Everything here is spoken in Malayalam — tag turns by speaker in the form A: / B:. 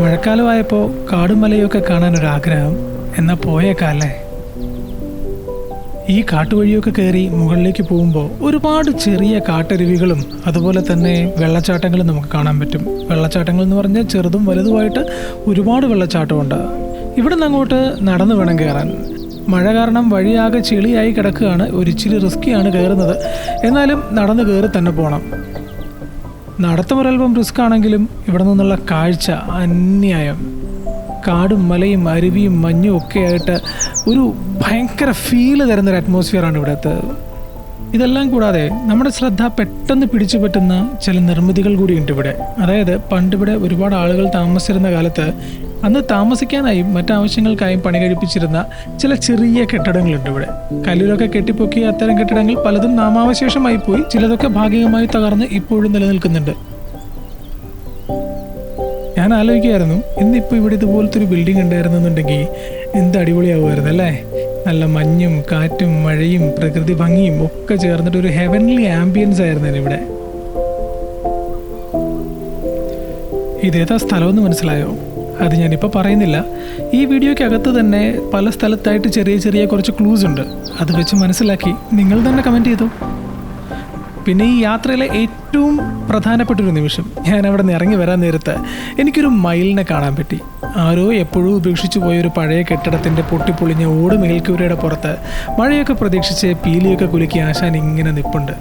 A: മഴക്കാലമായപ്പോൾ കാടും മലയൊക്കെ കാണാനൊരാഗ്രഹം. എന്നാൽ പോയേക്കാല്ലേ. ഈ കാട്ടുവഴിയൊക്കെ കയറി മുകളിലേക്ക് പോകുമ്പോൾ ഒരുപാട് ചെറിയ കാട്ടരുവികളും അതുപോലെ തന്നെ വെള്ളച്ചാട്ടങ്ങളും നമുക്ക് കാണാൻ പറ്റും. വെള്ളച്ചാട്ടങ്ങൾ എന്ന് പറഞ്ഞാൽ ചെറുതും വലുതുമായിട്ട് ഒരുപാട് വെള്ളച്ചാട്ടമുണ്ട്. ഇവിടെ നിന്ന് അങ്ങോട്ട് നടന്നു വേണം കയറാൻ. മഴ കാരണം വഴിയാകെ ചെളിയായി കിടക്കുകയാണ്. ഒരിച്ചിരി റിസ്ക്കിയാണ് കയറുന്നത്. എന്നാലും നടന്ന് കയറി തന്നെ പോകണം. നടത്തമൊരൽപ്പം റിസ്ക് ആണെങ്കിലും ഇവിടെ നിന്നുള്ള കാഴ്ച അന്യായം. കാടും മലയും അരുവിയും മഞ്ഞും ഒക്കെ ആയിട്ട് ഒരു ഭയങ്കര ഫീല് തരുന്നൊരു അറ്റ്മോസ്ഫിയറാണ് ഇവിടുത്തെ. ഇതെല്ലാം കൂടാതെ നമ്മുടെ ശ്രദ്ധ പെട്ടെന്ന് പിടിച്ചു പറ്റുന്ന ചില നിർമ്മിതികൾ കൂടിയുണ്ട് ഇവിടെ. അതായത് പണ്ടിവിടെ ഒരുപാട് ആളുകൾ താമസിച്ചിരുന്ന കാലത്ത് അന്ന് താമസിക്കാനായും മറ്റാവശ്യങ്ങൾക്കായും പണി കഴിപ്പിച്ചിരുന്ന ചില ചെറിയ കെട്ടിടങ്ങളുണ്ട് ഇവിടെ. കല്ലിലൊക്കെ കെട്ടിപ്പൊക്കിയ അത്തരം കെട്ടിടങ്ങൾ പലതും നാമാവശേഷമായി പോയി, ചിലതൊക്കെ ഭാഗികമായി തകർന്ന് ഇപ്പോഴും നിലനിൽക്കുന്നുണ്ട്. ഞാൻ ആലോചിക്കുമായിരുന്നു, ഇന്നിപ്പോൾ ഇവിടെ ഇതുപോലത്തെ ഒരു ബിൽഡിംഗ് ഉണ്ടായിരുന്നെന്നുണ്ടെങ്കിൽ എന്ത് അടിപൊളിയാവുമായിരുന്നു അല്ലേ. നല്ല മഞ്ഞും കാറ്റും മഴയും പ്രകൃതി ഭംഗിയും ഒക്കെ ചേർന്നിട്ട് ഒരു ഹെവൻലി ആംബിയൻസ് ആയിരുന്നു ഇവിടെ. ഇതേതാ സ്ഥലമെന്ന് മനസ്സിലായോ? അത് ഞാനിപ്പോൾ പറയുന്നില്ല. ഈ വീഡിയോയ്ക്കകത്ത് തന്നെ പല സ്ഥലത്തായിട്ട് ചെറിയ ചെറിയ കുറച്ച് ക്ലൂസ് ഉണ്ട്. അത് വെച്ച് മനസ്സിലാക്കി നിങ്ങൾ തന്നെ കമൻറ്റ് ചെയ്തു. പിന്നെ ഈ യാത്രയിലെ ഏറ്റവും പ്രധാനപ്പെട്ടൊരു നിമിഷം, ഞാൻ അവിടെ നിന്ന് ഇറങ്ങി വരാൻ നേരത്ത് എനിക്കൊരു മയിലിനെ കാണാൻ പറ്റി. ആരോ എപ്പോഴും ഉപേക്ഷിച്ചു പോയൊരു പഴയ കെട്ടിടത്തിൻ്റെ പൊട്ടിപ്പൊളിഞ്ഞ ഓട് മേൽക്കൂരയുടെ പുറത്ത് മഴയൊക്കെ പ്രതീക്ഷിച്ച് പീലിയൊക്കെ കുലുക്കി ആശാൻ ഇങ്ങനെ നിൽപ്പുണ്ട്.